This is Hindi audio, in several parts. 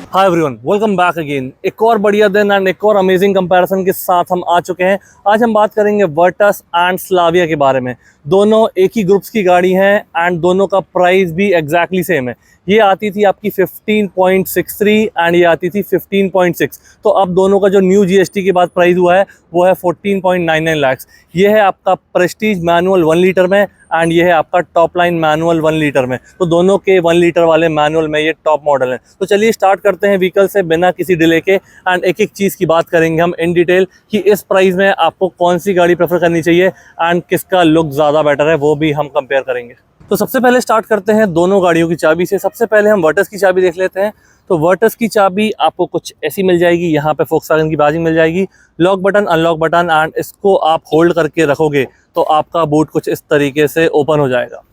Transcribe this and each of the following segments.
Hi everyone, welcome back again. एक और बढ़िया दिन एंड एक और अमेजिंग कंपैरिजन के साथ हम आ चुके हैं। आज हम बात करेंगे वर्टस एंड स्लाविया के बारे में। दोनों एक ही ग्रुप्स की गाड़ी हैं एंड दोनों का प्राइस भी एग्जैक्टली सेम है। ये आती थी आपकी 15.63 एंड ये आती थी 15.6। तो अब दोनों का जो न्यू जीएसटी के बाद प्राइस हुआ है वो है 14.99 लाख्स। ये है आपका प्रेस्टीज मैनुअल 1 लीटर में एंड ये है आपका टॉप लाइन मैनुअल 1 लीटर में। तो दोनों के 1 लीटर वाले मैनुअल में ये टॉप मॉडल है। तो चलिए स्टार्ट करते हैं व्हीकल से बिना किसी डिले के एंड एक एक चीज़ की बात करेंगे हम इन डिटेल कि इस प्राइस में आपको कौन सी गाड़ी प्रेफर करनी चाहिए एंड किसका लुक ज़्यादा बेटर है, वो भी हम कंपेयर करेंगे। तो सबसे पहले स्टार्ट करते हैं दोनों गाड़ियों की चाबी से। सबसे पहले हम वर्टस की चाबी देख लेते हैं। तो वर्टस की चाबी आपको कुछ ऐसी मिल जाएगी। यहाँ पे फोक्सवैगन की बैजिंग मिल जाएगी, lock button, unlock button and इसको आप होल्ड करके रखोगे तो आपका बूट कुछ इस तरीके से ओपन हो जाएगा।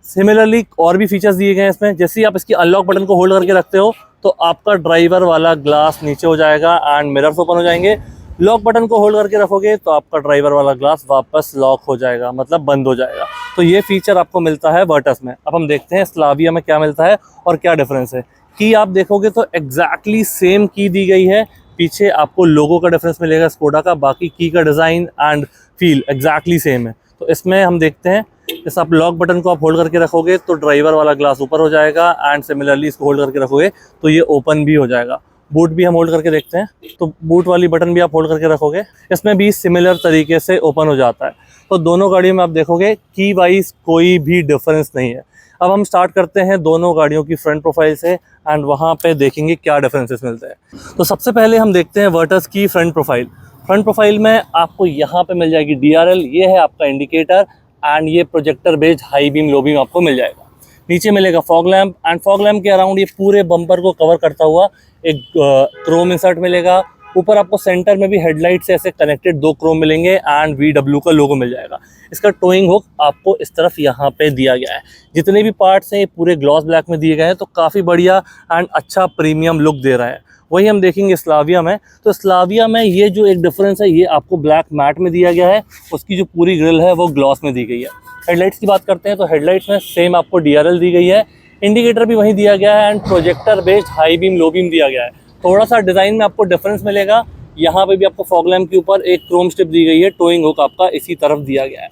सिमिलरली और भी फीचर्स दिए गए हैं इसमें। जैसे ही आप इसकी अनलॉक बटन को होल्ड करके रखते हो तो आपका ड्राइवर वाला ग्लास नीचे हो जाएगा एंड मिरर्स ओपन हो जाएंगे। लॉक बटन को होल्ड करके रखोगे तो आपका ड्राइवर वाला ग्लास वापस लॉक हो जाएगा, मतलब बंद हो जाएगा। तो ये फीचर आपको मिलता है वर्टस में। अब हम देखते हैं स्लाविया में क्या मिलता है और क्या डिफरेंस है। की आप देखोगे तो एग्जैक्टली सेम की दी गई है। पीछे आपको लोगो का डिफरेंस मिलेगा स्कोडा का, बाकी की का design and feel exactly same है। तो इसमें हम देखते हैं जैसे आप लॉक बटन को आप होल्ड करके रखोगे तो ड्राइवर वाला ग्लास ऊपर हो जाएगा एंड सिमिलरली इसको होल्ड करके रखोगे तो ये ओपन भी हो जाएगा। बूट भी हम होल्ड करके देखते हैं तो बूट वाली बटन भी आप होल्ड करके रखोगे, इसमें भी सिमिलर तरीके से ओपन हो जाता है। तो दोनों गाड़ियों में आप देखोगे की वाइज कोई भी डिफरेंस नहीं है। अब हम स्टार्ट करते हैं दोनों गाड़ियों की फ्रंट प्रोफाइल से एंड वहाँ पे देखेंगे क्या डिफरेंसेस मिलते हैं। तो सबसे पहले हम देखते हैं वर्टस की फ्रंट प्रोफाइल। फ्रंट प्रोफाइल में आपको यहाँ पे मिल जाएगी DRL, ये है आपका इंडिकेटर एंड ये projector based high beam low beam आपको मिल जाएगा। नीचे मिलेगा fog lamp and fog lamp के अराउंड ये पूरे बम्पर को कवर करता हुआ एक क्रोम इंसर्ट मिलेगा। ऊपर आपको सेंटर में भी हेडलाइट से ऐसे कनेक्टेड 2 क्रोम मिलेंगे एंड VW का लोगो मिल जाएगा। इसका टोइंग हुक आपको इस तरफ यहाँ पे दिया गया है। जितने भी पार्ट्स हैं ये पूरे ग्लॉस ब्लैक में दिए गए हैं, तो काफ़ी बढ़िया एंड अच्छा प्रीमियम लुक दे रहा है। वही हम देखेंगे स्लाविया में। तो स्लाविया में ये जो एक डिफरेंस है ये आपको ब्लैक मैट में दिया गया है, उसकी जो पूरी ग्रिल है वो ग्लॉस में दी गई है। हेडलाइट्स की बात करते हैं तो हेडलाइट्स में सेम आपको DRL दी गई है, इंडिकेटर भी वहीं दिया गया है and projector based high beam low beam दिया गया है। थोड़ा सा डिज़ाइन में आपको डिफरेंस मिलेगा। यहाँ पे भी आपको फॉग लैम्प के ऊपर एक क्रोम स्ट्रिप दी गई है, टोइंग हुक आपका इसी तरफ दिया गया है।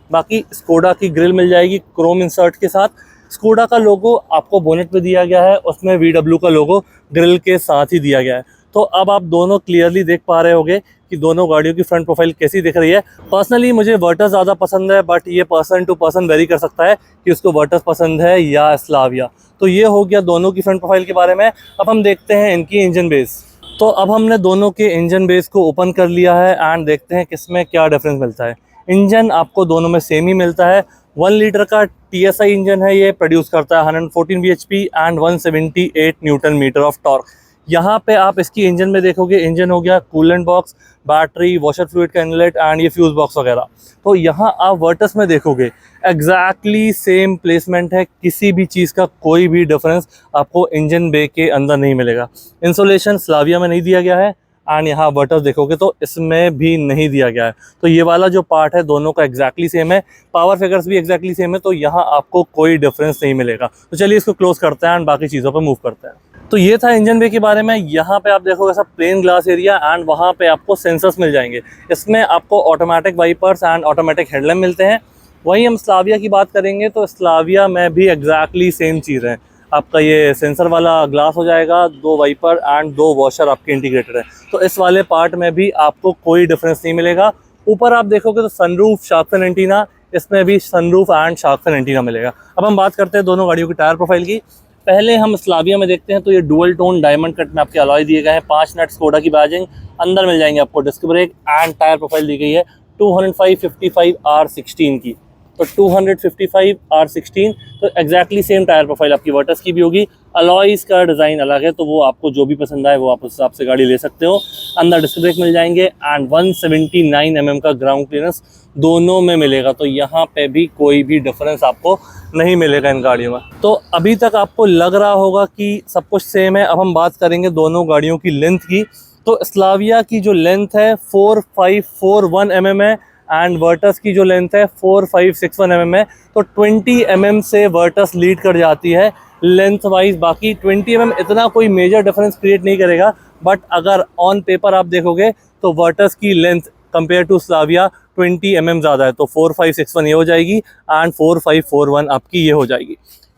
बाकी स्कोडा की ग्रिल मिल जाएगी क्रोम इंसर्ट के साथ। स्कोडा का लोगो आपको बोनेट पे दिया गया है, उसमें VW का लोगो ग्रिल के साथ ही दिया गया है। तो अब आप दोनों क्लियरली देख पा रहे होंगे कि दोनों गाड़ियों की फ्रंट प्रोफाइल कैसी दिख रही है। पर्सनली मुझे वर्टस ज़्यादा पसंद है, बट ये पर्सन टू पर्सन वेरी कर सकता है कि उसको वर्टस पसंद है या स्लाविया। तो ये हो गया दोनों की फ्रंट प्रोफाइल के बारे में। अब हम देखते हैं इनकी इंजन बेस। तो अब हमने दोनों के इंजन बेस को ओपन कर लिया है एंड देखते हैं किसमें क्या डिफरेंस मिलता है। इंजन आपको दोनों में सेम ही मिलता है। 1 लीटर का TSI इंजन है, ये प्रोड्यूस करता है 114 bhp and 178 newton metre of torque. यहाँ पे आप इसकी इंजन में देखोगे, इंजन हो गया, coolant box, battery, washer fluid का इनलेट एंड ये फ्यूज बॉक्स वगैरह। तो यहाँ आप वर्टस में देखोगे एग्जैक्टली सेम प्लेसमेंट है, किसी भी चीज़ का कोई भी डिफरेंस आपको इंजन बे के अंदर नहीं मिलेगा। इंसुलेशन स्लाविया में नहीं दिया गया है एंड यहाँ वर्टस देखोगे तो इसमें भी नहीं दिया गया है। तो ये वाला जो पार्ट है दोनों का एग्जैक्टली सेम है, पावर फिगर्स भी एग्जैक्टली सेम है, तो यहाँ आपको कोई डिफरेंस नहीं मिलेगा। तो चलिए इसको क्लोज करते हैं एंड बाकी चीज़ों पर मूव करते हैं। तो ये था इंजन बे के बारे में। यहाँ पे आप देखोगे सब प्लेन ग्लास एरिया एंड वहाँ पे आपको सेंसर्स मिल जाएंगे। इसमें आपको automatic wipers and automatic headlamp मिलते हैं। वहीं हम स्लाविया की बात करेंगे तो स्लाविया में भी एग्जैक्टली सेम चीज़ है। आपका ये सेंसर वाला ग्लास हो जाएगा, 2 वाइपर एंड 2 वॉशर आपके इंटीग्रेटेड है। तो इस वाले पार्ट में भी आपको कोई डिफरेंस नहीं मिलेगा। ऊपर आप देखोगे तो सनरूफ, शार्क फिन एंटीना, इसमें भी sunroof and shark fin antenna मिलेगा। अब हम बात करते हैं दोनों गाड़ियों की टायर प्रोफाइल की। पहले हम स्लाविया में देखते हैं तो ये डुअल टोन डायमंड कट में आपके अलॉय दिए गए हैं, 5 नट स्कोडा की बैजिंग, अंदर मिल जाएंगे आपको disc brake and tyre profile दी गई है 205/55 R16 की। तो 255 R16, तो एग्जैक्टली सेम टायर प्रोफाइल आपकी वर्टस की भी होगी। अलॉयज़ का डिज़ाइन अलग है, तो वो आपको जो भी पसंद आए वो आप उस हिसाब से गाड़ी ले सकते हो। अंदर डिस्क ब्रेक मिल जाएंगे एंड 179 mm का ग्राउंड क्लियरेंस दोनों में मिलेगा। तो यहाँ पे भी कोई भी डिफरेंस आपको नहीं मिलेगा इन गाड़ियों में। तो अभी तक आपको लग रहा होगा कि सब कुछ सेम है। अब हम बात करेंगे दोनों गाड़ियों की लेंथ की। तो स्लाविया की जो लेंथ है 4541 mm है एंड वर्टस की जो लेंथ है 4561 mm है। तो 20 mm से वर्टस लीड कर जाती है लेंथ वाइज बाकी 20 mm इतना कोई मेजर डिफरेंस क्रिएट नहीं करेगा, बट अगर ऑन पेपर आप देखोगे तो वर्टस की length compare to Slavia 20 mm ज़्यादा है। तो 4561 ये हो जाएगी एंड 4541 आपकी ये हो जाएगी।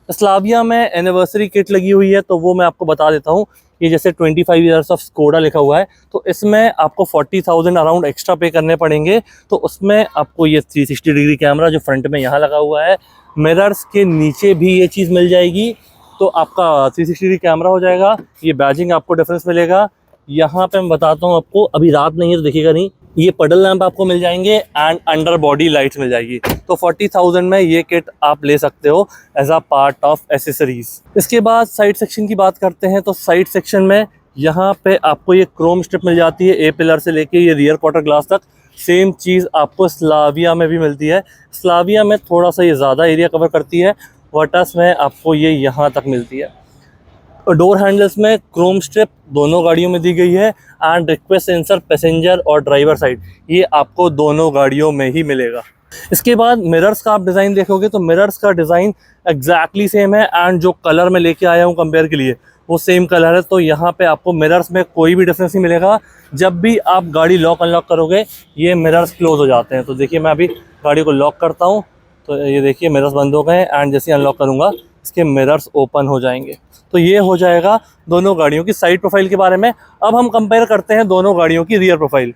स्लाविया में एनिवर्सरी किट लगी हुई है, तो वो मैं आपको बता देता हूँ। ये जैसे 25 ईयर्स ऑफ स्कोडा लिखा हुआ है, तो इसमें आपको 40,000 अराउंड एक्स्ट्रा पे करने पड़ेंगे। तो उसमें आपको ये 360 डिग्री कैमरा जो फ्रंट में यहाँ लगा हुआ है, मिरर्स के नीचे भी ये चीज़ मिल जाएगी, तो आपका 360 डिग्री कैमरा हो जाएगा। ये बैजिंग आपको डिफरेंस मिलेगा। यहाँ पे मैं बताता हूँ आपको, अभी रात नहीं है तो देखिएगा नहीं, ये पडल लैंप आपको मिल जाएंगे एंड अंडर बॉडी लाइट्स मिल जाएगी। तो 40,000 में ये किट आप ले सकते हो as a part of accessories. इसके बाद साइड सेक्शन की बात करते हैं, तो साइड सेक्शन में यहाँ पे आपको ये क्रोम स्ट्रिप मिल जाती है, ए पिलर से लेके ये रियर क्वार्टर ग्लास तक। सेम चीज़ आपको स्लाविया में भी मिलती है। स्लाविया में थोड़ा सा ये ज़्यादा एरिया कवर करती है, वर्टस में आपको ये यहाँ तक मिलती है। डोर हैंडल्स में क्रोम स्ट्रिप दोनों गाड़ियों में दी गई है एंड रिक्वेस्ट सेंसर पैसेंजर और ड्राइवर साइड ये आपको दोनों गाड़ियों में ही मिलेगा। इसके बाद मिरर्स का आप डिज़ाइन देखोगे तो मिरर्स का डिज़ाइन एग्जैक्टली सेम है एंड जो कलर मैं लेके आया हूँ कंपेयर के लिए वो सेम कलर है। तो यहाँ पे आपको मिरर्स में कोई भी डिफरेंस नहीं मिलेगा। जब भी आप गाड़ी लॉक अनलॉक करोगे ये मिरर्स क्लोज हो जाते हैं। तो देखिए मैं अभी गाड़ी को लॉक करता हूँ तो ये देखिए मिरर्स बंद हो गए एंड जैसे अनलॉक करूँगा इसके मिरर्स ओपन हो जाएंगे। तो ये हो जाएगा दोनों गाड़ियों की साइड प्रोफाइल के बारे में। अब हम कंपेयर करते हैं दोनों गाड़ियों की रियर प्रोफाइल।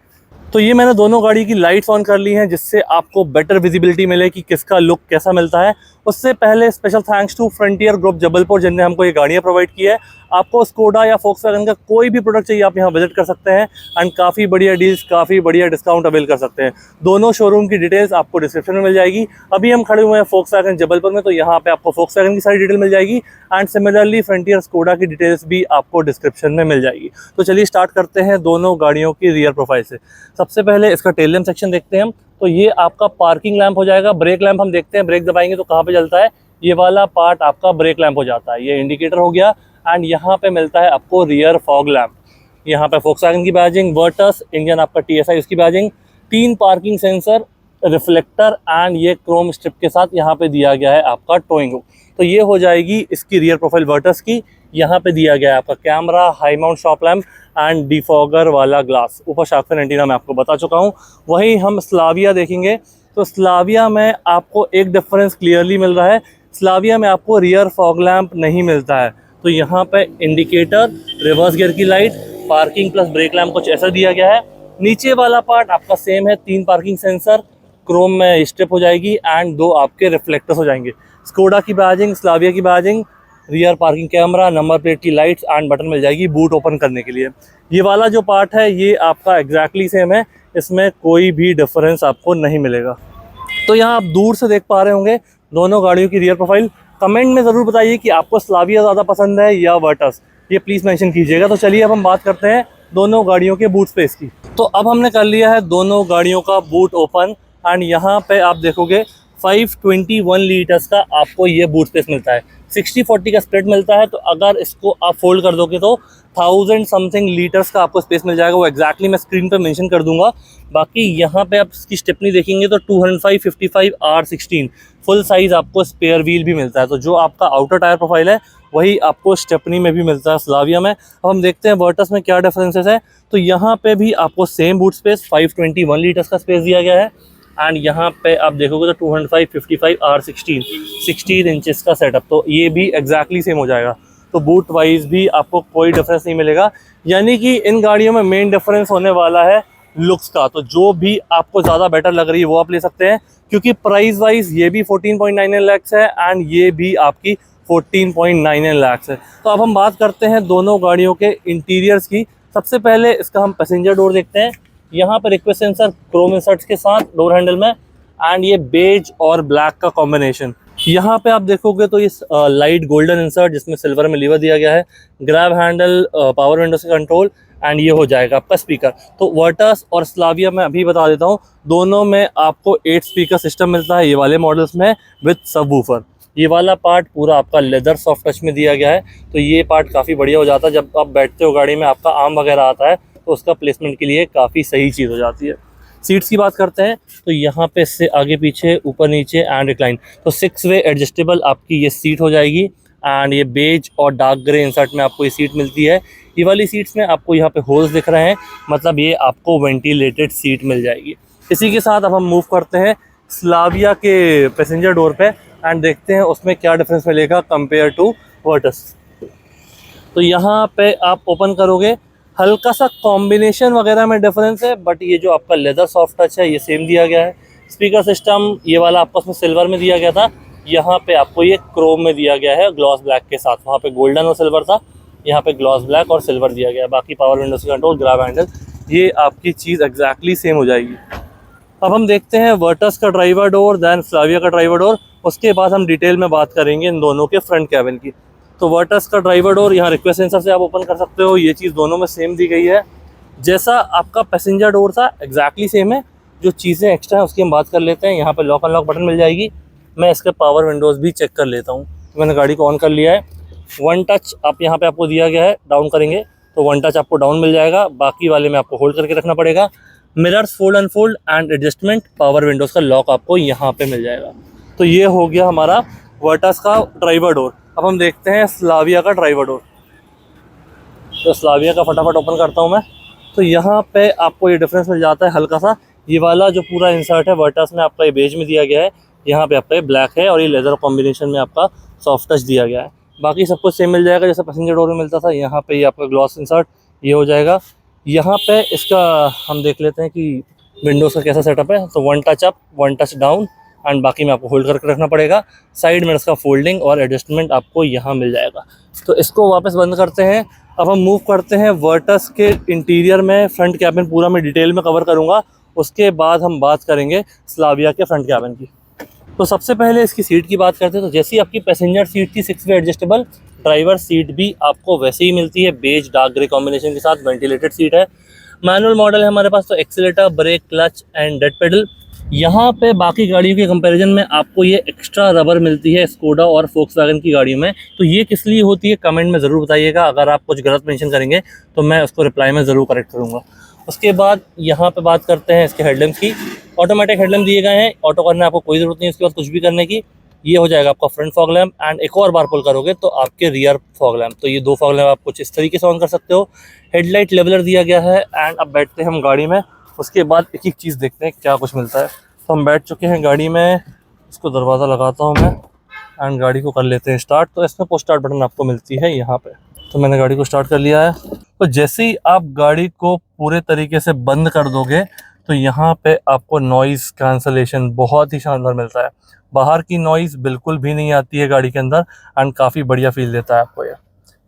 तो ये मैंने दोनों गाड़ी की लाइट्स ऑन कर ली हैं जिससे आपको बेटर विजिबिलिटी मिले कि किसका लुक कैसा मिलता है। उससे पहले special thanks to frontier group Jabalpur जिनने हमको ये गाड़ियाँ प्रोवाइड की है। आपको स्कोडा या फोक्सवैगन का कोई भी प्रोडक्ट चाहिए आप यहाँ विजिट कर सकते हैं एंड काफ़ी बढ़िया डील्स काफ़ी बढ़िया डिस्काउंट अवेल कर सकते हैं। दोनों शोरूम की डिटेल्स आपको डिस्क्रिप्शन में मिल जाएगी। अभी हम खड़े हुए हैं फोक्सवैगन जबलपुर में, तो यहाँ पे आपको फोक्सवैगन की सारी डिटेल मिल जाएगी एंड सिमिलरली फ्रंटियर स्कोडा की डिटेल्स भी आपको डिस्क्रिप्शन में मिल जाएगी। तो चलिए स्टार्ट करते हैं दोनों गाड़ियों की रियर प्रोफाइल से। सबसे पहले इसका टेल लैम्प सेक्शन देखते हैं हम। तो ये आपका पार्किंग लैंप हो जाएगा। ब्रेक लैंप हम देखते हैं, ब्रेक दबाएंगे तो कहाँ पे जलता है, ये वाला पार्ट आपका ब्रेक लैंप हो जाता है। ये इंडिकेटर हो गया एंड यहाँ पे मिलता है आपको रियर फॉग लैंप। यहाँ पे फोक्सवैगन की बैजिंग, वर्टस इंजन आपका TSI उसकी badging, 3 parking sensor, reflector and ये क्रोम स्ट्रिप के साथ यहाँ पे दिया गया है आपका टोइंग हुक। तो ये हो जाएगी इसकी रियर प्रोफाइल वर्टस की। यहाँ पे दिया गया है आपका camera, high mount shop lamp and defogger वाला ग्लास। ऊपर शार्क फिन एंटीना मैं आपको बता चुका हूँ। वहीं हम स्लाविया देखेंगे तो स्लाविया में आपको एक डिफरेंस क्लियरली मिल रहा है। स्लाविया में आपको रियर फॉग लैंप नहीं मिलता है। तो यहाँ पे इंडिकेटर, रिवर्स गियर की light, parking plus brake lamp कुछ ऐसा दिया गया है। नीचे वाला पार्ट आपका सेम है, 3 पार्किंग सेंसर, क्रोम में स्ट्रिप हो जाएगी एंड 2 आपके रिफ्लेक्टर्स हो जाएंगे। स्कोडा की बैजिंग, स्लाविया की badging, rear parking camera, number plate की लाइट्स एंड बटन मिल जाएगी बूट ओपन करने के लिए। ये वाला जो पार्ट है ये आपका एग्जैक्टली सेम है, इसमें कोई भी डिफरेंस आपको नहीं मिलेगा। तो यहाँ आप दूर से देख पा रहे होंगे दोनों गाड़ियों की रियर प्रोफाइल। कमेंट में ज़रूर बताइए कि आपको स्लाविया ज़्यादा पसंद है या वर्टस, ये प्लीज़ मेंशन कीजिएगा। तो चलिए अब हम बात करते हैं दोनों गाड़ियों के बूट स्पेस की। तो अब हमने कर लिया है दोनों गाड़ियों का बूट ओपन एंड यहाँ पे आप देखोगे 521 लीटर्स का आपको ये बूट स्पेस मिलता है। 60-40 का स्प्लिट मिलता है, तो अगर इसको आप फोल्ड कर दोगे तो 1000 समथिंग लीटर्स का आपको स्पेस मिल जाएगा। वो एग्जैक्टली मैं स्क्रीन पे मेंशन कर दूंगा। बाकी यहाँ पे आप इसकी स्टेपनी देखेंगे तो 205/55 R16 फुल साइज़ आपको स्पेयर व्हील भी मिलता है। तो जो आपका आउटर टायर प्रोफाइल है वही आपको स्टेपनी में भी मिलता है स्लाविया में। अब हम देखते हैं वर्टस में क्या डिफरेंसेस है। तो यहाँ पे भी आपको सेम बूट स्पेस 521 लीटर्स का स्पेस दिया गया है एंड यहाँ पे आप देखोगे तो 205/55 R16 16 इंचेस का सेटअप, तो ये भी एग्जैक्टली सेम हो जाएगा। तो बूट वाइज भी आपको कोई डिफरेंस नहीं मिलेगा। यानी कि इन गाड़ियों में मेन डिफरेंस होने वाला है लुक्स का। तो जो भी आपको ज़्यादा बेटर लग रही है वो आप ले सकते हैं, क्योंकि प्राइस वाइज ये भी 14.99 लाख है एंड ये भी आपकी 14.99 लाख है। तो अब हम बात करते हैं दोनों गाड़ियों के इंटीरियर्स की। सबसे पहले इसका हम पैसेंजर डोर देखते हैं। यहाँ पर रिक्वेस्ट सेंसर क्रोम इंसर्ट्स के साथ डोर हैंडल में एंड ये बेज और ब्लैक का कॉम्बिनेशन। यहाँ पे आप देखोगे तो इस लाइट गोल्डन इंसर्ट जिसमें सिल्वर में लीवर दिया गया है, ग्रैब हैंडल, पावर विंडो से कंट्रोल एंड ये हो जाएगा आपका स्पीकर। तो वर्टस और स्लाविया में अभी बता देता हूँ, दोनों में आपको 8 स्पीकर सिस्टम मिलता है ये वाले मॉडल्स में विद सबवूफर। ये वाला पार्ट पूरा आपका लेदर सॉफ्ट टच में दिया गया है, तो ये पार्ट काफ़ी बढ़िया हो जाता है। जब आप बैठते हो गाड़ी में आपका आर्म वगैरह आता है तो उसका प्लेसमेंट के लिए काफ़ी सही चीज़ हो जाती है। सीट्स की बात करते हैं तो यहाँ पे से आगे पीछे, ऊपर नीचे एंड रिक्लाइन, तो 6 वे एडजस्टेबल आपकी ये सीट हो जाएगी एंड ये बेज और डार्क ग्रे इंसर्ट में आपको ये सीट मिलती है। ये वाली सीट्स में आपको यहाँ पे होल्स दिख रहे हैं, मतलब ये आपको वेंटिलेटेड सीट मिल जाएगी। इसी के साथ अब हम मूव करते हैं स्लाविया के पैसेंजर डोर पे एंड देखते हैं उसमें क्या डिफरेंस मिलेगा कंपेयर टू वर्टस। तो यहाँ पे आप ओपन करोगे, हल्का सा कॉम्बिनेशन वगैरह में डिफरेंस है, बट ये जो आपका लेदर सॉफ्ट टच है ये सेम दिया गया है। स्पीकर सिस्टम ये वाला आपको उसमें सिल्वर में दिया गया था, यहाँ पे आपको ये क्रोम में दिया गया है ग्लॉस ब्लैक के साथ। वहाँ पे गोल्डन और सिल्वर था, यहाँ पे ग्लॉस ब्लैक और सिल्वर दिया गया है। बाकी पावर विंडोज का कंट्रोल, ग्रैब हैंडल, ये आपकी चीज़ एग्जैक्टली सेम हो जाएगी। अब हम देखते हैं वर्टस का ड्राइवर डोर, दैन स्लाविया का ड्राइवर डोर, उसके बाद हम डिटेल में बात करेंगे इन दोनों के फ्रंट कैबिन की। तो वर्टस का ड्राइवर डोर यहाँ रिक्वेस्ट सेंसर से आप ओपन कर सकते हो, ये चीज़ दोनों में सेम दी गई है। जैसा आपका पैसेंजर डोर था एग्जैक्टली सेम है। जो चीज़ें एक्स्ट्रा हैं उसकी हम बात कर लेते हैं। यहाँ पर लॉक अनलॉक बटन मिल जाएगी। मैं इसके पावर विंडोज़ भी चेक कर लेता हूँ। मैंने गाड़ी को ऑन कर लिया है। वन टच आप यहाँ पे आपको दिया गया है, डाउन करेंगे तो वन टच आपको डाउन मिल जाएगा, बाकी वाले में आपको होल्ड करके रखना पड़ेगा। Mirrors fold unfold and adjustment, power Windows का लॉक आपको यहाँ पे मिल जाएगा। तो ये हो गया हमारा वर्टस का ड्राइवर डोर। अब हम देखते हैं स्लाविया का ड्राइवर डोर। तो स्लाविया का फटाफट ओपन करता हूँ मैं। तो यहाँ पे आपको ये डिफरेंस मिल जाता है हल्का सा। ये वाला जो पूरा इंसर्ट है वर्टस में आपका ये बेज में दिया गया है, यहाँ पे आपका ये ब्लैक है और ये लेदर कॉम्बिनेशन में आपका सॉफ्ट टच दिया गया है। बाकी सब कुछ सेम मिल जाएगा जैसे पैसेंजर डोर में मिलता था। यहाँ पे ये आपका ग्लॉस इंसर्ट ये हो जाएगा। यहाँ पे इसका हम देख लेते हैं कि विंडोज़ का कैसा सेटअप है। तो one touch up, one touch down and बाकी में आपको होल्ड करके रखना पड़ेगा। साइड में इसका फोल्डिंग और एडजस्टमेंट आपको यहाँ मिल जाएगा। तो इसको वापस बंद करते हैं। अब हम मूव करते हैं वर्टस के इंटीरियर में। फ्रंट कैबिन पूरा मैं डिटेल में कवर करूँगा, उसके बाद हम बात करेंगे स्लाविया के फ्रंट कैबिन की। तो सबसे पहले इसकी सीट की बात करते हैं। तो जैसी आपकी पैसेंजर सीट थी 6 वे एडजस्टेबल, ड्राइवर सीट भी आपको वैसे ही मिलती है, बेज डार्क ग्रे कॉम्बिनेशन के साथ। वेंटिलेटेड सीट है, मैनुअल मॉडल है हमारे पास। तो accelerator, brake, clutch and dead pedal. यहाँ पे बाकी गाड़ियों के कंपैरिजन में आपको ये एक्स्ट्रा रबर मिलती है स्कोडा और फोक्सवैगन की गाड़ियों में। तो ये किस लिए होती है कमेंट में ज़रूर बताइएगा। अगर आप कुछ गलत मेंशन करेंगे तो मैं उसको रिप्लाई में ज़रूर करेक्ट करूँगा। उसके बाद यहाँ पे बात करते हैं इसके हेडलैम्प्स की। ऑटोमेटिक हेडलैम्प दिए गए हैं, ऑटो करने आपको कोई ज़रूरत नहीं है उसके बाद कुछ भी करने की। ये हो जाएगा आपका फ्रंट फॉग लैम्प एंड एक और बार पुल करोगे तो आपके रियर फॉग लैम्प। तो ये 2 फॉग लैम्प आप कुछ इस तरीके से ऑन कर सकते हो। हेडलाइट लेवलर दिया गया है एंड अब बैठते हैं हम गाड़ी में। उसके बाद एक एक चीज़ देखते हैं क्या कुछ मिलता है। तो हम बैठ चुके हैं गाड़ी में, इसको दरवाज़ा लगाता हूँ मैं एंड गाड़ी को कर लेते हैं स्टार्ट। तो इसमें पुश स्टार्ट बटन आपको मिलती है यहाँ पे। तो मैंने गाड़ी को स्टार्ट कर लिया है। तो जैसे ही आप गाड़ी को पूरे तरीके से बंद कर दोगे तो यहाँ पे आपको नॉइज़ कैंसलेशन बहुत ही शानदार मिलता है। बाहर की नॉइज़ बिल्कुल भी नहीं आती है गाड़ी के अंदर एंड काफ़ी बढ़िया फील देता है आपको ये।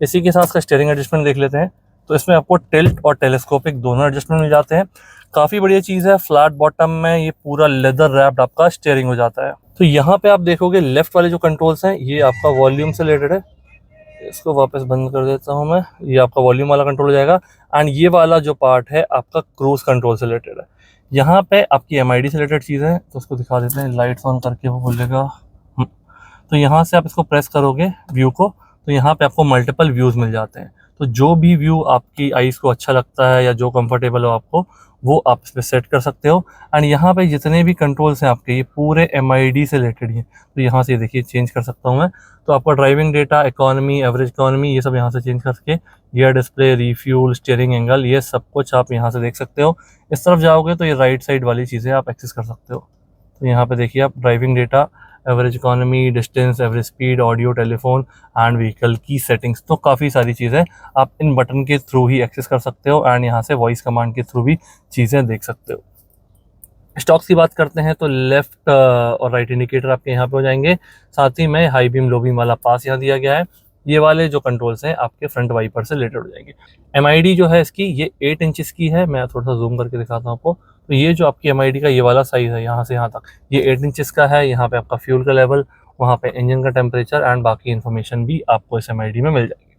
इसी के साथ का स्टीयरिंग एडजस्टमेंट देख लेते हैं। तो इसमें आपको टिल्ट और टेलीस्कोपिक दोनों एडजस्टमेंट मिल जाते हैं। काफ़ी बढ़िया चीज़ है। फ्लैट बॉटम में ये पूरा लेदर रैप्ड आपका स्टीयरिंग हो जाता है। तो यहाँ पे आप देखोगे लेफ्ट वाले जो कंट्रोल्स हैं ये आपका वॉल्यूम से रिलेटेड है। इसको वापस बंद कर देता हूँ मैं। ये आपका वॉल्यूम वाला कंट्रोल हो जाएगा एंड ये वाला जो पार्ट है आपका क्रूज कंट्रोल से रिलेटेड है। यहाँ पे आपकी MID से रिलेटेड चीज़ है। तो उसको दिखा देते हैं, लाइट्स ऑन करके वो बोलेगा। तो यहाँ से आप इसको प्रेस करोगे व्यू को, तो यहाँ पे आपको मल्टीपल व्यूज़ मिल जाते हैं। तो जो भी व्यू आपकी आईज़ को अच्छा लगता है या जो कंफर्टेबल हो आपको, वो आप इस पर सेट कर सकते हो। एंड यहाँ पे जितने भी कंट्रोल्स हैं आपके ये पूरे MID से रिलेटेड ही हैं। तो यहाँ से देखिए चेंज कर सकता हूँ मैं। तो आपका driving data, economy, average economy, ये सब यहाँ से चेंज करके gear display, refuel, steering angle, ये सब कुछ आप यहाँ से देख सकते हो। इस तरफ जाओगे तो ये राइट साइड वाली चीज़ें आप एक्सेस कर सकते हो। तो यहाँ पे देखिए आप driving data, average economy, distance, average speed, audio, telephone and vehicle की सेटिंग्स। तो काफ़ी सारी चीज़ें आप इन बटन के थ्रू ही एक्सेस कर सकते हो एंड यहाँ से वॉइस कमांड के थ्रू भी चीज़ें देख सकते हो। स्टॉक्स की बात करते हैं तो लेफ्ट और राइट इंडिकेटर आपके यहाँ पे हो जाएंगे। साथ ही में हाई बीम, लो बीम वाला पास यहाँ दिया गया है। ये वाले जो कंट्रोल्स हैं आपके फ्रंट वाइपर से रिलेटेड हो जाएंगे। MID जो है इसकी ये 8 इंचेस की है। मैं थोड़ा सा जूम करके दिखाता हूँ आपको। तो ये जो आपकी MID का ये वाला साइज़ है यहाँ से यहाँ तक, ये 8 इंचेस का है। यहाँ पे आपका फ्यूल का लेवल, वहाँ पे इंजन का टेम्परेचर एंड बाकी इन्फॉर्मेशन भी आपको इस MID में मिल जाएगी।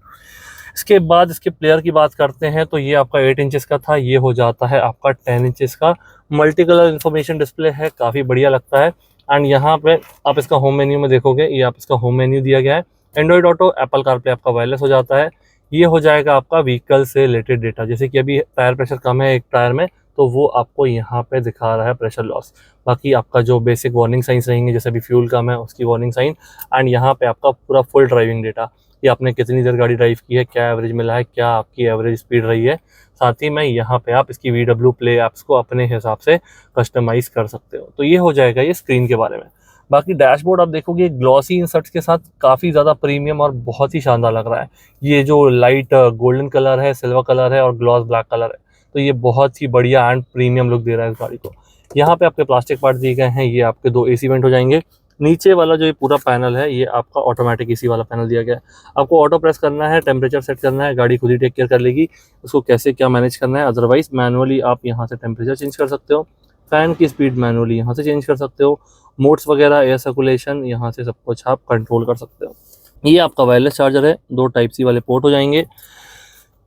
इसके बाद इसके प्लेयर की बात करते हैं तो ये आपका 8 इंचेस का था, ये हो जाता है आपका 10 इंचेस का। मल्टी कलर इन्फॉर्मेशन डिस्प्ले है, काफ़ी बढ़िया लगता है। एंड यहाँ पे आप इसका होम मेन्यू में देखोगे, ये आप इसका होम मेन्यू दिया गया है। एंड्रॉइड ऑटो, एप्पल कारप्ले आपका वायरलेस हो जाता है। ये हो जाएगा आपका व्हीकल से रिलेटेड डेटा, जैसे कि अभी टायर प्रेशर कम है एक टायर में, तो वो आपको यहाँ पे दिखा रहा है प्रेशर लॉस। बाकी आपका जो बेसिक वार्निंग साइंस रहेंगे, जैसे अभी फ्यूल कम है उसकी वार्निंग साइन, एंड यहाँ पे आपका पूरा फुल ड्राइविंग डेटा कि आपने कितनी देर गाड़ी ड्राइव की है, क्या एवरेज मिला है, क्या आपकी एवरेज स्पीड रही है। साथ ही में यहाँ पे आप इसकी VW प्ले ऐप्स को अपने हिसाब से कस्टमाइज़ कर सकते हो। तो ये हो जाएगा ये स्क्रीन के बारे में। बाकी डैशबोर्ड आप देखोगे ग्लॉसी इंसर्ट्स के साथ काफ़ी ज़्यादा प्रीमियम और बहुत ही शानदार लग रहा है। ये जो लाइट गोल्डन कलर है, सिल्वर कलर है और ग्लॉस ब्लैक कलर है, तो ये बहुत ही बढ़िया एंड प्रीमियम लुक दे रहा है इस गाड़ी को। यहाँ पे आपके प्लास्टिक पार्ट दिए गए हैं, ये आपके 2 AC वेंट हो जाएंगे। नीचे वाला जो ये पूरा पैनल है, ये आपका ऑटोमेटिक AC वाला पैनल दिया गया है। आपको ऑटो प्रेस करना है, टेम्परेचर सेट करना है, गाड़ी खुद ही टेक केयर कर लेगी उसको कैसे क्या मैनेज करना है। अदरवाइज मैनुअली आप यहाँ से टेम्परेचर चेंज कर सकते हो, फ़ैन की स्पीड मैनुअली यहाँ से चेंज कर सकते हो, मोड्स वगैरह, एयर सर्कुलेशन, यहाँ से सब कुछ आप कंट्रोल कर सकते हो। ये आपका वायरलेस चार्जर है, 2 टाइप C वाले पोर्ट हो जाएंगे।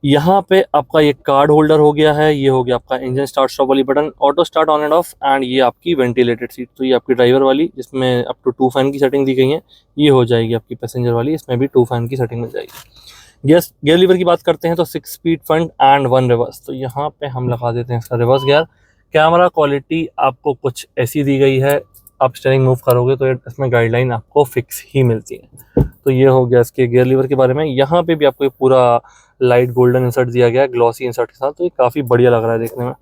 यहाँ पे आपका ये कार्ड होल्डर हो गया है, ये हो गया आपका इंजन स्टार्ट स्टॉप वाली button, auto start on end of, and ये आपकी वेंटिलेटेड सीट। तो ये आपकी ड्राइवर वाली जिसमें अप टू 2 फैन की सेटिंग दी गई है, ये हो जाएगी आपकी पैसेंजर वाली, इसमें भी 2 फैन की सेटिंग मिल जाएगी। गियर लीवर की बात करते हैं तो 6 स्पीड फ्रंट एंड 1 रिवर्स। तो यहाँ पे हम लगा देते हैं इसका रिवर्स गियर। कैमरा क्वालिटी आपको कुछ ऐसी दी गई है, आप स्टीयरिंग मूव करोगे तो इसमें गाइडलाइन आपको फिक्स ही मिलती है। तो ये हो गया इसके गियर लीवर के बारे में। यहाँ पे भी आपको ये पूरा लाइट गोल्डन इंसर्ट दिया गया है ग्लॉसी इंसर्ट के साथ, तो ये काफ़ी बढ़िया लग रहा है देखने में।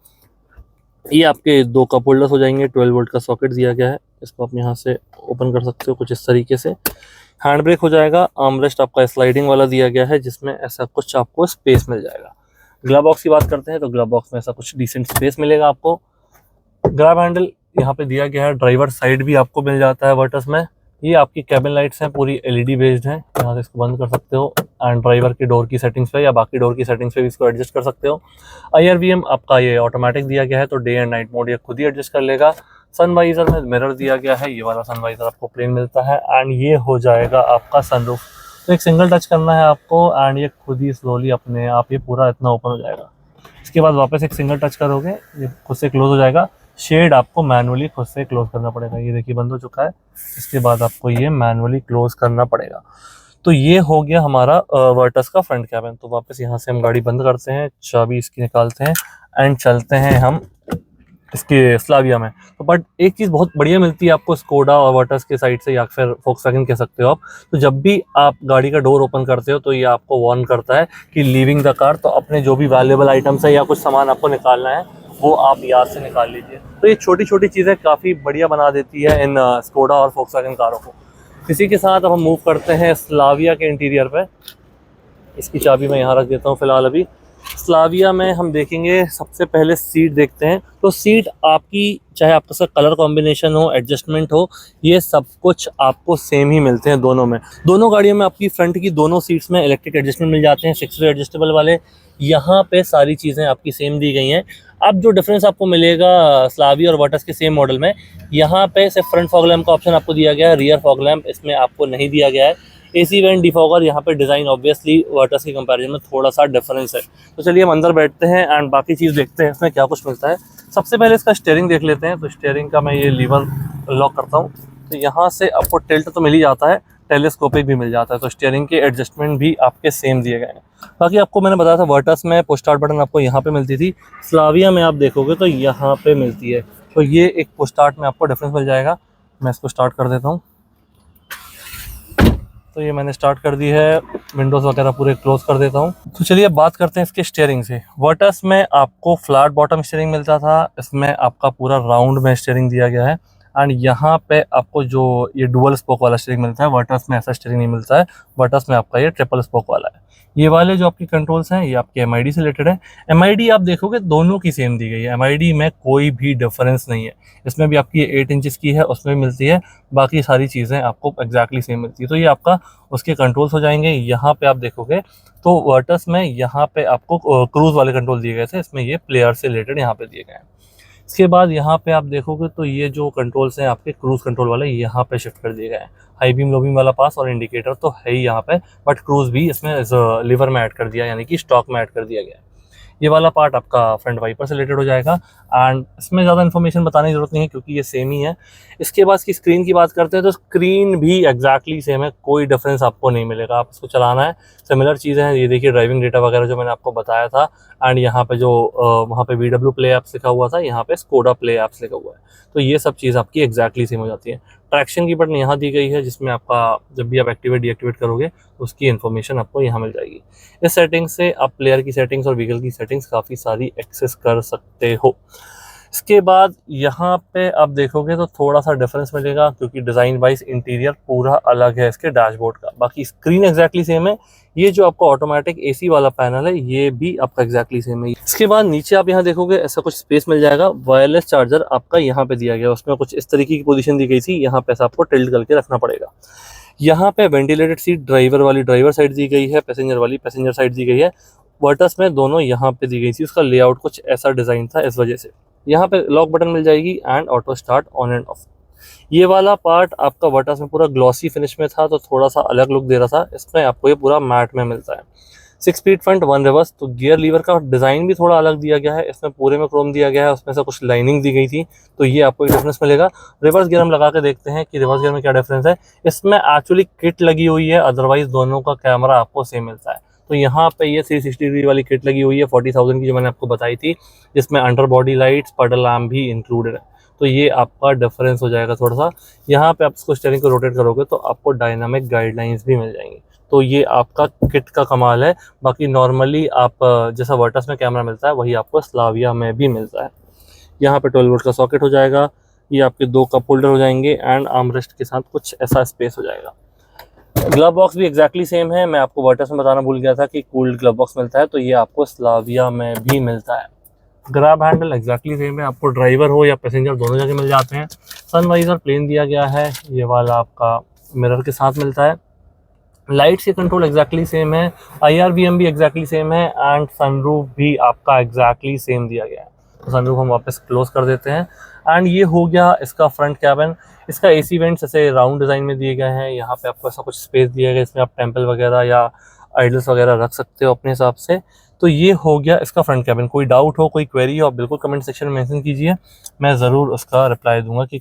ये आपके 2 कप होल्डर्स हो जाएंगे, 12 वोल्ट का सॉकेट दिया गया है, इसको आप यहाँ से ओपन कर सकते हो कुछ इस तरीके से। हैंड ब्रेक हो जाएगा, आर्मरेस्ट आपका स्लाइडिंग वाला दिया गया है जिसमें ऐसा कुछ आपको स्पेस मिल जाएगा। ग्लव बॉक्स की बात करते हैं तो ग्लव बॉक्स में ऐसा कुछ डिसेंट स्पेस मिलेगा आपको। ग्रैब हैंडल यहाँ पे दिया गया है, ड्राइवर साइड भी आपको मिल जाता है वर्टस में। ये आपकी कैबिन लाइट्स हैं, पूरी LED बेस्ड हैं, यहाँ से इसको बंद कर सकते हो एंड ड्राइवर की डोर की सेटिंग्स पे या बाकी डोर की सेटिंग्स पे भी इसको एडजस्ट कर सकते हो। IRVM आपका ये ऑटोमेटिक दिया गया है, तो डे एंड नाइट मोड ये खुद ही एडजस्ट कर लेगा। सनवाइजर में मिरर दिया गया है, ये वाला सनवाइजर आपको प्लेन मिलता है, एंड ये हो जाएगा आपका सनरूफ। तो एक सिंगल टच करना है आपको एंड ये खुद ही स्लोली अपने आप ये पूरा इतना ओपन हो जाएगा। इसके बाद वापस एक सिंगल टच करोगे, ये खुद से क्लोज हो जाएगा। शेड आपको मैनुअली खुद से क्लोज करना पड़ेगा, ये देखिए बंद हो चुका है, इसके बाद आपको ये मैनुअली क्लोज करना पड़ेगा। तो ये हो गया हमारा वर्टस का फ्रंट कैबिन। तो वापस यहाँ से हम गाड़ी बंद करते हैं, चाबी इसकी निकालते हैं एंड चलते हैं हम इसके स्लाविया में। तो बट एक चीज़ बहुत बढ़िया मिलती है आपको स्कोडा और वर्टस के साइड से, या फिर फोक्सवैगन कह सकते हो आप। तो जब भी आप गाड़ी का डोर ओपन करते हो तो ये आपको वार्न करता है कि लीविंग द कार। तो अपने जो भी वैल्यूएबल आइटम्स है या कुछ सामान आपको निकालना है वो आप याद से निकाल लीजिए। तो ये छोटी छोटी चीज़ें काफ़ी बढ़िया बना देती है इन स्कोडा और फोक्सवैगन कारों को। इसी के साथ अब हम मूव करते हैं स्लाविया के इंटीरियर पे। इसकी चाबी मैं यहाँ रख देता हूँ फिलहाल। अभी स्लाविया में हम देखेंगे, सबसे पहले सीट देखते हैं। तो सीट आपकी, चाहे आपका सा कलर कॉम्बिनेशन हो, एडजस्टमेंट हो, ये सब कुछ आपको सेम ही मिलते हैं दोनों में। दोनों गाड़ियों में आपकी फ्रंट की दोनों सीट्स में इलेक्ट्रिक एडजस्टमेंट मिल जाते हैं, 6 वे एडजस्टेबल वाले। यहाँ पे सारी चीज़ें आपकी सेम दी गई हैं। अब जो डिफरेंस आपको मिलेगा स्लाविया और वर्टस के सेम मॉडल में, यहाँ पे सिर्फ फ्रंट फॉग लैम्प का ऑप्शन आपको दिया गया है, रियर फॉग लैम्प इसमें आपको नहीं दिया गया है। AC वेंट डिफॉगर यहाँ पे डिज़ाइन ऑब्वियसली वर्टस की कंपैरिजन में थोड़ा सा डिफरेंस है। तो चलिए हम अंदर बैठते हैं एंड बाकी चीज़ देखते हैं इसमें क्या कुछ मिलता है। सबसे पहले इसका स्टीयरिंग देख लेते हैं। तो स्टीयरिंग का मैं ये लीवर लॉक करता हूँ, तो यहाँ से आपको टिल्ट तो मिल ही जाता है, टेलीस्कोपिक भी मिल जाता है। तो स्टीयरिंग के एडजस्टमेंट भी आपके सेम दिए गए हैं। बाकी आपको मैंने बताया था वर्टस में पुश स्टार्ट बटन आपको यहाँ पे मिलती थी, स्लाविया में आप देखोगे तो यहाँ पे मिलती है। तो ये एक पुश स्टार्ट में आपको डिफरेंस मिल जाएगा। मैं इसको स्टार्ट कर देता हूँ। तो ये मैंने स्टार्ट कर दी है, विंडोज़ वगैरह पूरे क्लोज कर देता हूँ। तो चलिए अब बात करते हैं इसके स्टीयरिंग से। वर्टस में आपको फ्लैट बॉटम स्टीयरिंग मिलता था, इसमें आपका पूरा राउंड में स्टीयरिंग दिया गया है। एंड यहाँ पे आपको जो ये डुअल स्पोक वाला स्टीयरिंग मिलता है, वर्टस में ऐसा स्टीयरिंग नहीं मिलता है। वर्टस में आपका ये ट्रिपल स्पोक वाला है। ये वाले जो आपके कंट्रोल्स हैं ये आपके MID से रिलेटेड है। MID आप देखोगे दोनों की सेम दी गई है, MID में कोई भी डिफरेंस नहीं है। इसमें भी आपकी 8 इंचेस की है, उसमें भी मिलती है, बाकी सारी चीज़ें आपको एग्जैक्टली सेम मिलती है। तो ये आपका उसके कंट्रोल्स हो जाएंगे। यहाँ पे आप देखोगे तो वर्टस में यहाँ पे आपको क्रूज़ वाले कंट्रोल दिए गए थे, इसमें ये प्लेयर से रिलेटेड यहाँ पे दिए गए हैं। इसके बाद यहाँ पे आप देखोगे तो ये जो कंट्रोल्स हैं आपके क्रूज़ कंट्रोल वाले, यहाँ पे शिफ्ट कर दिए गए हैं। हाई बीम लो बीम वाला पास और इंडिकेटर तो है ही यहाँ पे, बट क्रूज़ भी इसमें लीवर में ऐड कर दिया, यानी कि स्टॉक में ऐड कर दिया गया है। ये वाला पार्ट आपका फ्रंट वाइपर से रिलेटेड हो जाएगा एंड इसमें ज़्यादा इन्फॉर्मेशन बताने की जरूरत नहीं है क्योंकि ये सेम ही है। इसके बाद इसकी स्क्रीन की बात करते हैं तो स्क्रीन भी एग्जैक्टली सेम है, कोई डिफरेंस आपको नहीं मिलेगा। आप इसको चलाना है, सिमिलर चीज़ें हैं। ये देखिए ड्राइविंग डेटा वगैरह जो मैंने आपको बताया था एंड यहाँ पे जो वहाँ पे VW प्ले ऐप्स लिखा हुआ था, यहाँ पे स्कोडा प्ले ऐप्स लिखा हुआ है। तो ये सब चीज़ आपकी एग्जैक्टली सेम हो जाती है। ट्रैक्शन की बटन यहाँ दी गई है जिसमें आपका जब भी आप एक्टिवेट डीएक्टिवेट करोगे तो उसकी इन्फॉर्मेशन आपको यहाँ मिल जाएगी। इस सेटिंग से आप प्लेयर की सेटिंग्स और व्हीकल की सेटिंग्स काफ़ी सारी एक्सेस कर सकते हो। इसके बाद यहाँ पे आप देखोगे तो थोड़ा सा डिफरेंस मिलेगा क्योंकि डिज़ाइन वाइज इंटीरियर पूरा अलग है इसके डैशबोर्ड का। बाकी स्क्रीन एग्जैक्टली सेम है। ये जो आपका ऑटोमेटिक एसी वाला पैनल है ये भी आपका एग्जैक्टली सेम है। इसके बाद नीचे आप यहाँ देखोगे ऐसा कुछ स्पेस मिल जाएगा। वायरलेस चार्जर आपका यहाँ पे दिया गया, उसमें कुछ इस तरीके की पोजीशन दी गई थी, यहाँ पे आपको टिल्ट करके रखना पड़ेगा। यहाँ पे वेंटिलेटेड सीट ड्राइवर वाली ड्राइवर साइड दी गई है, पैसेंजर वाली पैसेंजर साइड दी गई है। वर्टस में दोनों यहाँ पे दी गई थी, उसका लेआउट कुछ ऐसा डिज़ाइन था इस वजह से। यहाँ पे लॉक बटन मिल जाएगी and auto start on end of. ये वाला पार्ट आपका वर्टस में पूरा ग्लॉसी फिनिश में था तो थोड़ा सा अलग लुक दे रहा था, इसमें आपको ये पूरा मैट में मिलता है। 6 स्पीड फ्रंट 1 रिवर्स। तो गियर लीवर का डिज़ाइन भी थोड़ा अलग दिया गया है, इसमें पूरे में क्रोम दिया गया है, उसमें से कुछ लाइनिंग दी गई थी तो ये आपको एक डिफरेंस मिलेगा। रिवर्स गियर हम लगा के देखते हैं कि रिवर्स गियर में क्या डिफरेंस है। इसमें एक्चुअली किट लगी हुई है, अदरवाइज दोनों का कैमरा आपको सेम मिलता है। तो यहाँ पे ये 360 डिग्री वाली किट लगी हुई है 40,000 की जो मैंने आपको बताई थी, जिसमें अंडर बॉडी लाइट्स पडल लैम्प भी इंक्लूडेड है। तो ये आपका डिफरेंस हो जाएगा थोड़ा सा। यहाँ पे आप इसको स्टीयरिंग को रोटेट करोगे तो आपको डायनामिक गाइडलाइंस भी मिल जाएंगी। तो ये आपका किट का कमाल है। बाकी नॉर्मली आप जैसा वर्टस में कैमरा मिलता है वही आपको स्लाविया में भी मिलता है। यहाँ पे 12 वोल्ट का सॉकेट हो जाएगा। ये आपके 2 कप होल्डर हो जाएंगे एंड आर्मरेस्ट के साथ कुछ ऐसा स्पेस हो जाएगा। ग्लव बॉक्स भी एग्जैक्टली सेम है। मैं आपको वर्टस में बताना भूल गया था कि कूल्ड ग्लव बॉक्स मिलता है, तो ये आपको स्लाविया में भी मिलता है। ग्रैब हैंडल एग्जैक्टली सेम है, आपको ड्राइवर हो या पैसेंजर दोनों जगह मिल जाते हैं। सनवाइजर प्लेन दिया गया है, ये वाला आपका मिरर के साथ मिलता है। लाइट्स के कंट्रोल एग्जैक्टली सेम है, IRVM भी एग्जैक्टली सेम है एंड सनरूफ भी आपका एग्जैक्टली सेम दिया गया है। तो सनरूफ हम वापस क्लोज कर देते हैं एंड ये हो गया इसका फ्रंट कैबिन। इसका AC वेंट्स ऐसे राउंड डिज़ाइन में दिए गए हैं। यहाँ पे आपको ऐसा कुछ स्पेस दिया गया, इसमें आप टेम्पल वगैरह या आइडल्स वगैरह रख सकते हो अपने हिसाब से। तो ये हो गया इसका फ्रंट कैबिन। कोई डाउट हो, कोई क्वेरी हो, आप बिल्कुल कमेंट सेक्शन में मेंशन कीजिए, मैं ज़रूर उसका रिप्लाई दूंगा कि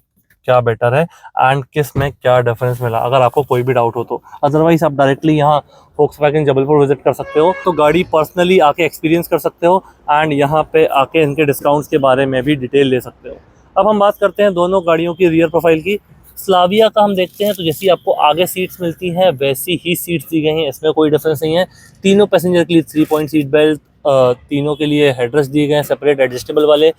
क्या बेटर है एंड किस में क्या डिफरेंस मिला, अगर आपको कोई भी डाउट हो तो। अदरवाइज आप डायरेक्टली यहाँ फोक्सवैगन जबलपुर विजिट कर सकते हो, तो गाड़ी पर्सनली आके एक्सपीरियंस कर सकते हो एंड यहाँ पे आके इनके डिस्काउंट्स के बारे में भी डिटेल ले सकते हो। अब हम बात करते हैं दोनों गाड़ियों की रियर प्रोफाइल की। स्लाविया का हम देखते हैं तो जैसी आपको आगे सीट्स मिलती हैं वैसी ही सीट्स दी गई हैं, इसमें कोई डिफरेंस नहीं है। तीनों पैसेंजर के लिए 3 पॉइंट सीट बेल्ट, तीनों के लिए हेडरेस्ट दिए गए हैं सेपरेट एडजस्टेबल वाले।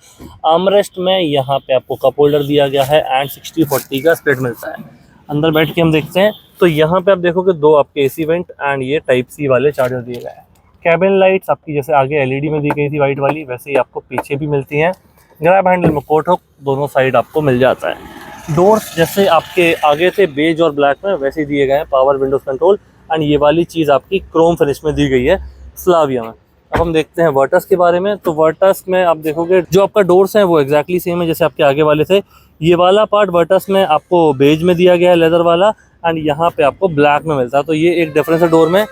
आर्मरेस्ट में यहाँ पे आपको कप होल्डर दिया गया है एंड 60-40 का स्प्लिट मिलता है। अंदर बैठ के हम देखते हैं तो यहाँ पे आप देखोगे 2 आपके AC वेंट एंड ये Type-C वाले चार्जर दिए गए हैं। कैबिन लाइट्स आपकी जैसे आगे LED में दी गई थी वाइट वाली, वैसे ही आपको पीछे भी मिलती हैं। ग्रैब हैंडल में कोट हुक दोनों साइड आपको मिल जाता है। डोर्स जैसे आपके आगे थे बेज और ब्लैक में वैसे दिए गए हैं, पावर विंडोज कंट्रोल एंड ये वाली चीज़ आपकी क्रोम फिनिश में दी गई है स्लाविया में। अब हम देखते हैं वर्टस के बारे में। तो वर्टस में आप देखोगे जो आपका डोर्स हैं वो एग्जैक्टली सेम है जैसे आपके आगे वाले थे। ये वाला पार्ट वर्टस में आपको बेज में दिया गया है लेदर वाला एंड यहाँ पे आपको ब्लैक में मिलता है, तो ये एक डिफरेंस है डोर में।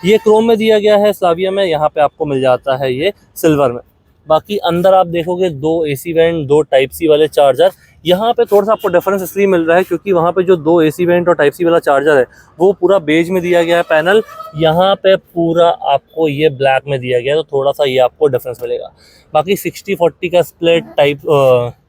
ये क्रोम में दिया गया है स्लाविया में, यहाँ पे आपको मिल जाता है ये सिल्वर में। बाकी अंदर आप देखोगे 2 AC वेंट, 2 Type-C वाले चार्जर। यहाँ पे थोड़ा सा आपको डिफरेंस इसलिए मिल रहा है क्योंकि वहाँ पे जो 2 AC वेंट और Type-C वाला चार्जर है वो पूरा बेज में दिया गया है पैनल, यहाँ पे पूरा आपको ये ब्लैक में दिया गया है, तो थोड़ा सा ये आपको डिफरेंस मिलेगा। बाकी 60-40 का स्प्लिट टाइप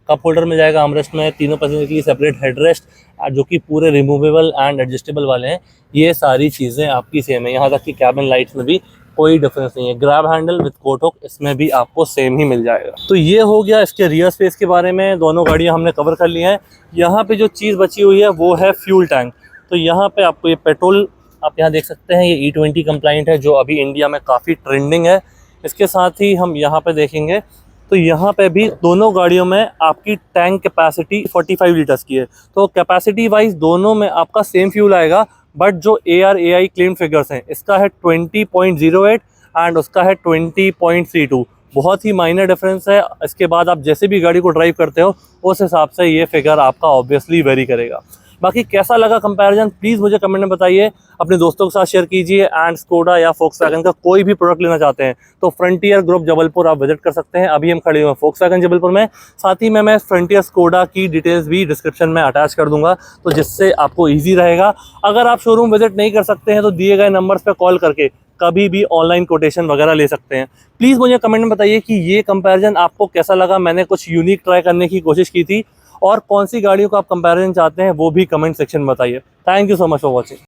कप होल्डर मिल जाएगा आर्मरेस्ट में। तीनों पैसेंजर के लिए सेपरेट हेडरेस्ट जो कि पूरे रिमूवेबल एंड एडजस्टेबल वाले हैं। ये सारी चीज़ें आपकी सेम है, यहाँ तक कि कैबिन लाइट्स में भी कोई डिफरेंस नहीं है। Grab handle with coat hook इसमें भी आपको सेम ही मिल जाएगा। तो ये हो गया इसके रियर स्पेस के बारे में, दोनों गाड़ियाँ हमने कवर कर ली हैं। यहाँ पे जो चीज़ बची हुई है वो है फ्यूल टैंक। तो यहाँ पे आपको ये पेट्रोल आप यहाँ देख सकते हैं, ये E20 कंप्लाइंट है जो अभी इंडिया में काफ़ी ट्रेंडिंग है। इसके साथ ही हम यहाँ पे देखेंगे तो यहाँ पे भी दोनों गाड़ियों में आपकी टैंक कैपेसिटी 45 लीटर्स की है। तो कैपेसिटी वाइज दोनों में आपका सेम फ्यूल आएगा, बट जो ARAI क्लेम फिगर्स हैं इसका है 20.08 एंड उसका है 20.32, बहुत ही माइनर डिफरेंस है। इसके बाद आप जैसे भी गाड़ी को ड्राइव करते हो उस हिसाब से ये फिगर आपका ऑब्वियसली वेरी करेगा। बाकी कैसा लगा कंपैरिजन प्लीज़ मुझे कमेंट में बताइए, अपने दोस्तों के साथ शेयर कीजिए। एंड स्कोडा या फोक्सवैगन का कोई भी प्रोडक्ट लेना चाहते हैं तो फ्रंटियर ग्रुप जबलपुर आप विजिट कर सकते हैं। अभी हम खड़े हुए हैं फोक्सवैगन जबलपुर में, साथ ही में मैं फ्रंटियर स्कोडा की डिटेल्स भी डिस्क्रिप्शन में अटैच कर दूंगा, तो जिससे आपको ईजी रहेगा। अगर आप शोरूम विजिट नहीं कर सकते हैं तो दिए गए नंबर्स पर कॉल करके कभी भी ऑनलाइन कोटेशन वगैरह ले सकते हैं। प्लीज़ मुझे कमेंट में बताइए कि ये कंपैरिजन आपको कैसा लगा, मैंने कुछ यूनिक ट्राई करने की कोशिश की थी, और कौन सी गाड़ियों का आप कंपैरिजन चाहते हैं वो भी कमेंट सेक्शन में बताइए। Thank you so much for watching.